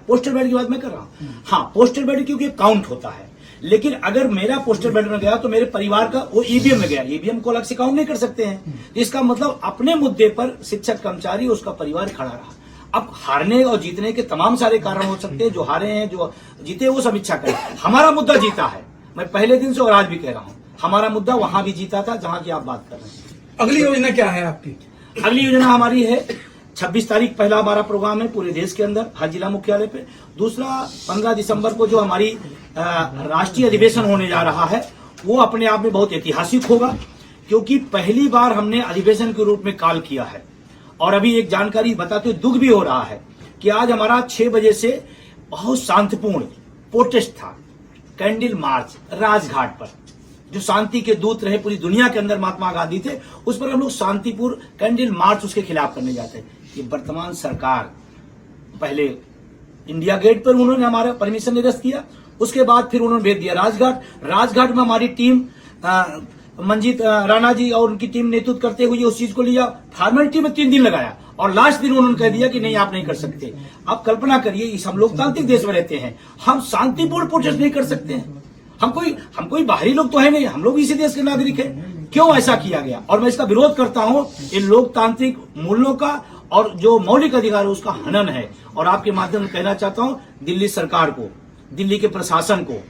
Postal ballot की बात मैं कर रहा हूँ। हाँ, पोस्टल बैलेट क्योंकि काउंट होता है, लेकिन अगर मेरा पोस्टल बैलेट में गया तो मेरे परिवार का वो ईवीएम में गया, ईवीएम को अलग से काउंट नहीं कर सकते हैं। इसका मतलब अपने मुद्दे पर शिक्षक कर्मचारी उसका परिवार खड़ा रहा। अब हारने और जीतने के तमाम सारे कारण हो सकते हैं, जो हारे हैं जो जीते वो समीक्षा करें। हमारा मुद्दा जीता है, मैं पहले दिन से और आज भी कह रहा हूँ, हमारा मुद्दा वहां भी जीता था जहां की आप बात कर रहे हैं। अगली योजना क्या है आपकी? अगली योजना हमारी है 26 तारीख पहला हमारा प्रोग्राम है पूरे देश के अंदर हर जिला मुख्यालय पे। दूसरा 15 दिसंबर को जो हमारी राष्ट्रीय अधिवेशन होने जा रहा है वो अपने आप में बहुत ऐतिहासिक होगा, क्योंकि पहली बार हमने अधिवेशन के रूप में कॉल किया है। और अभी एक जानकारी बताते हुए दुख भी हो रहा है कि आज हमारा 6 बजे से बहुत शांतिपूर्ण प्रोटेस्ट था, कैंडल मार्च राजघाट पर, जो शांति के दूत रहे पूरी दुनिया के अंदर महात्मा गांधी थे, उस पर हम लोग शांतिपूर्ण कैंडल मार्च उसके खिलाफ करने जाते हैं। ये वर्तमान सरकार पहले इंडिया गेट पर उन्होंने हमारा परमिशन निरस्त किया, उसके बाद फिर उन्होंने भेज दिया राजघाट। राजघाट में हमारी टीम मंजीत राणा जी और उनकी टीम नेतृत्व करते हुए उस चीज को लिया, फॉर्मेलिटी में 3 दिन लगाया और लास्ट दिन उन्होंने कह दिया कि नहीं आप नहीं कर सकते। आप कल्पना करिए, इस हम लोकतांत्रिक देश में रहते हैं, हम शांतिपूर्ण प्रोटेस्ट नहीं कर सकते हैं। हम कोई बाहरी लोग तो है नहीं, हम लोग इसी देश के नागरिक हैं। क्यों ऐसा किया गया? और मैं इसका विरोध करता हूं। इन लोकतांत्रिक मूल्यों का और जो मौलिक अधिकार है उसका हनन है। और आपके माध्यम से कहना चाहता हूं दिल्ली सरकार को, दिल्ली के प्रशासन को,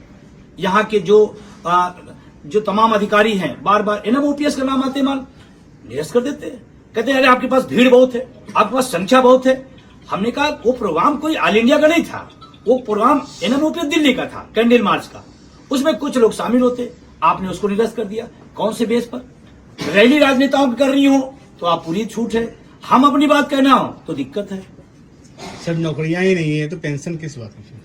यहाँ के जो तमाम अधिकारी हैं, बार बार एनएमओपीएस का नाम आते मान निरस्त कर देते हैं। कहते हैं अरे आपके पास भीड़ बहुत है, आपके पास संख्या बहुत है। हमने कहा वो प्रोग्राम कोई ऑल इंडिया का नहीं था, वो प्रोग्राम एनएमओपीएस दिल्ली का था, कैंडल मार्च का। उसमें कुछ लोग शामिल होते, आपने उसको निरस्त कर दिया। कौन से बेस पर? रैली राजनेताओं की कर रही हो तो आप पूरी छूट है, हम अपनी बात कहना हो तो दिक्कत है। सर नौकरियां ही नहीं है तो पेंशन किस बात की?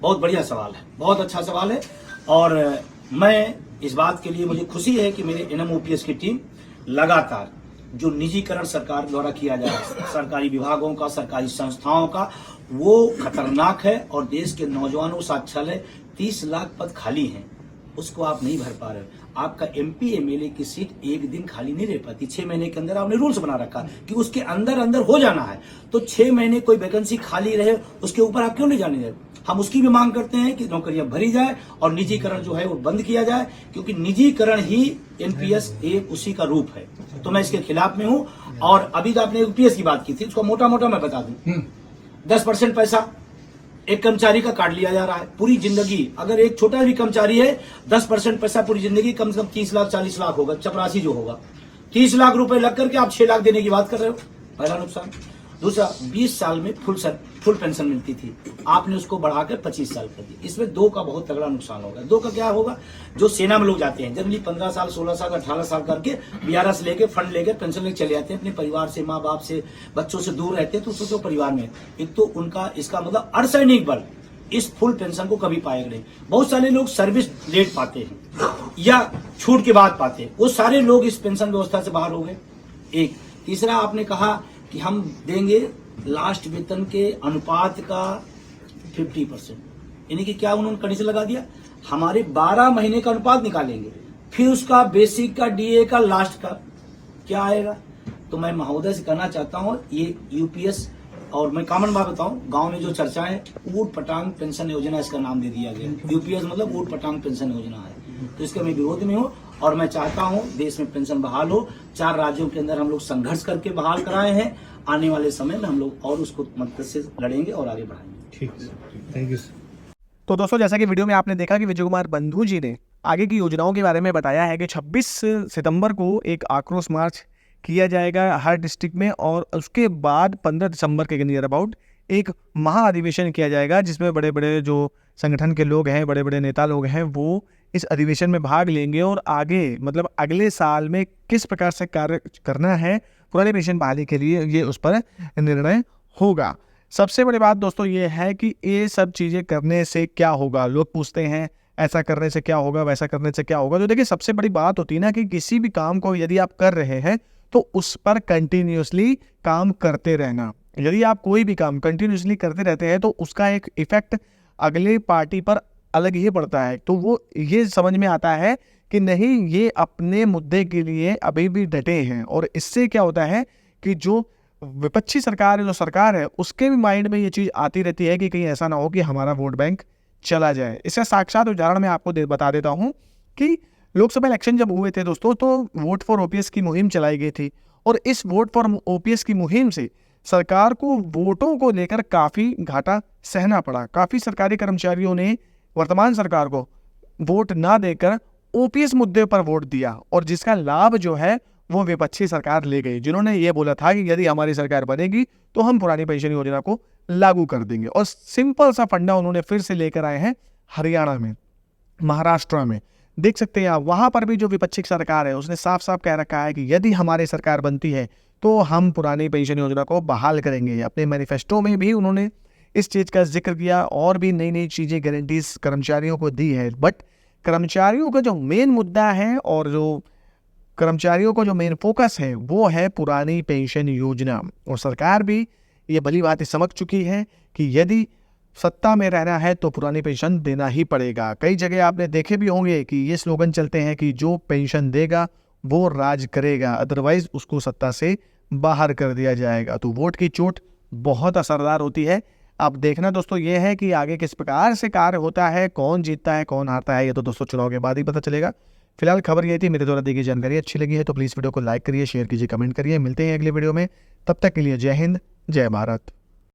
बहुत बढ़िया सवाल है, बहुत अच्छा सवाल है। और मैं इस बात के लिए मुझे खुशी है कि मेरे एनएमओपीएस की टीम लगातार जो निजीकरण सरकार द्वारा किया जा रहा है, सरकारी विभागों का, सरकारी संस्थाओं का, वो खतरनाक है। और देश के नौजवानों का साक्षर है, 30 लाख पद खाली हैं, उसको आप नहीं भर पा रहे। आपका एमपी एमएलए की सीट एक दिन खाली नहीं रह पाती। 6 महीने के अंदर आपने रूल्स बना रखा कि उसके अंदर अंदर हो जाना है। तो 6 महीने कोई वैकेंसी खाली रहे उसके ऊपर आप क्यों नहीं जाने देते? हम उसकी भी मांग करते हैं कि नौकरियां भरी जाए और निजीकरण जो है वो बंद किया जाए, क्योंकि निजीकरण ही एनपीएस एक उसी का रूप है। तो मैं इसके खिलाफ में हूं। और अभी तो आपने यूपीएस की बात की थी, उसको मोटा मोटा मैं बता दूं, 10% पैसा एक कर्मचारी का काट लिया जा रहा है पूरी जिंदगी। अगर एक छोटा भी कर्मचारी है, 10% पैसा पूरी जिंदगी, कम से कम 30 लाख 40 लाख होगा, चपरासी जो होगा। 30 लाख रुपए लग करके आप 6 लाख देने की बात कर रहे हो, पहला नुकसान। दूसरा, 20 साल में फुल पेंशन मिलती थी, आपने उसको बढ़ाकर 25 साल कर दी। इसमें 2 का बहुत तगड़ा नुकसान होगा। 2 का क्या होगा? जो सेना में लोग जाते हैं जनरली 15 साल 16 साल 18 साल करके बीआरएस लेके फंड लेके पेंशन लेके चले जाते हैं, अपने परिवार से, माँ बाप से, बच्चों से दूर रहते हैं। तो सोचो परिवार में एक तो उनका, इसका मतलब अर्धसैनिक बल इस फुल पेंशन को कभी पाएगा नहीं। बहुत सारे लोग सर्विस लेट पाते हैं या छूट के बाद पाते हैं, वो सारे लोग इस पेंशन व्यवस्था से बाहर हो गए। एक तीसरा, आपने कहा कि हम देंगे लास्ट वेतन के अनुपात का 50%, यानी कि क्या उन्होंने कंडीशन लगा दिया, हमारे 12 महीने का अनुपात निकालेंगे, फिर उसका बेसिक का, डीए का, लास्ट का क्या आएगा। तो मैं महोदय से कहना चाहता हूं, ये यूपीएस, और मैं कॉमन बात बताऊं, गांव में जो चर्चा है, ऊट पटांग पेंशन योजना इसका नाम दे दिया गया। यूपीएस मतलब ऊट पटांग पेंशन योजना है, तो इसके मैं विरोध में हूं। और मैं चाहता हूं देश में पेंशन बहाल हो। 4 राज्यों के अंदर हम लोग संघर्ष करके बहाल कराए हैं, आने वाले समय में हम लोग और उसको मदद से लड़ेंगे और आगे बढ़ाएंगे। ठीक, थैंक यू। तो दोस्तों, जैसा कि वीडियो में आपने देखा कि विजय कुमार बंधु जी ने आगे की योजनाओं के बारे में बताया है कि 26 सितंबर को एक आक्रोश मार्च किया जाएगा हर डिस्ट्रिक्ट में, और उसके बाद 15 दिसंबर के नियर अबाउट एक महाअधिवेशन किया जाएगा, जिसमें बड़े बड़े जो संगठन के लोग हैं, बड़े बड़े नेता लोग हैं, वो इस अधिवेशन में भाग लेंगे और आगे मतलब अगले साल में किस प्रकार से कार्य करना है पुराने पेंशन बहाली के लिए, ये उस पर निर्णय होगा। सबसे बड़ी बात दोस्तों ये है कि ये सब चीज़ें करने से क्या होगा। लोग पूछते हैं ऐसा करने से क्या होगा, वैसा करने से क्या होगा। तो देखिए, सबसे बड़ी बात होती है ना कि किसी भी काम को यदि आप कर रहे हैं तो उस पर कंटिन्यूसली काम करते रहना। यदि आप कोई भी काम कंटिन्यूसली करते रहते हैं तो उसका एक इफेक्ट अगले पार्टी पर अलग ही पड़ता है। तो वो ये समझ में आता है कि नहीं, ये अपने मुद्दे के लिए अभी भी डटे हैं, और इससे क्या होता है कि जो विपक्षी सरकार जो सरकार है उसके भी माइंड में ये चीज़ आती रहती है कि कहीं ऐसा ना हो कि हमारा वोट बैंक चला जाए। इसका साक्षात उदाहरण मैं आपको बता देता हूँ कि लोकसभा इलेक्शन जब हुए थे दोस्तों, तो वोट फॉर ओपीएस की मुहिम चलाई गई थी और इस वोट फॉर ओपीएस की मुहिम से सरकार को वोटों को लेकर काफ़ी घाटा सहना पड़ा। काफ़ी सरकारी कर्मचारियों ने वर्तमान सरकार को वोट ना देकर ओपीएस मुद्दे पर वोट दिया और जिसका लाभ जो है वो विपक्षी सरकार ले गई, जिन्होंने ये बोला था कि यदि हमारी सरकार बनेगी तो हम पुरानी पेंशन योजना को लागू कर देंगे। और सिंपल सा फंडा उन्होंने फिर से लेकर आए हैं हरियाणा में, महाराष्ट्र में। देख सकते हैं आप, वहाँ पर भी जो विपक्षी सरकार है उसने साफ साफ कह रखा है कि यदि हमारी सरकार बनती है तो हम पुरानी पेंशन योजना को बहाल करेंगे। अपने मैनिफेस्टो में भी उन्होंने इस चीज़ का जिक्र किया और भी नई नई चीज़ें गारंटीज कर्मचारियों को दी है। बट कर्मचारियों का जो मेन मुद्दा है और जो कर्मचारियों को जो मेन फोकस है वो है पुरानी पेंशन योजना। और सरकार भी ये भली बात समझ चुकी है कि यदि सत्ता में रहना है तो पुरानी पेंशन देना ही पड़ेगा। कई जगह आपने देखे भी होंगे कि ये स्लोगन चलते हैं कि जो पेंशन देगा वो राज करेगा, अदरवाइज उसको सत्ता से बाहर कर दिया जाएगा। तो वोट की चोट बहुत असरदार होती है। अब देखना दोस्तों ये है कि आगे किस प्रकार से कार्य होता है, कौन जीतता है कौन हारता है, ये तो दोस्तों चुनाव के बाद ही पता चलेगा। फिलहाल खबर ये थी, मेरे द्वारा दी गई जानकारी अच्छी लगी है तो प्लीज़ वीडियो को लाइक करिए, शेयर कीजिए, कमेंट करिए। मिलते हैं अगले वीडियो में, तब तक के लिए जय हिंद, जय भारत।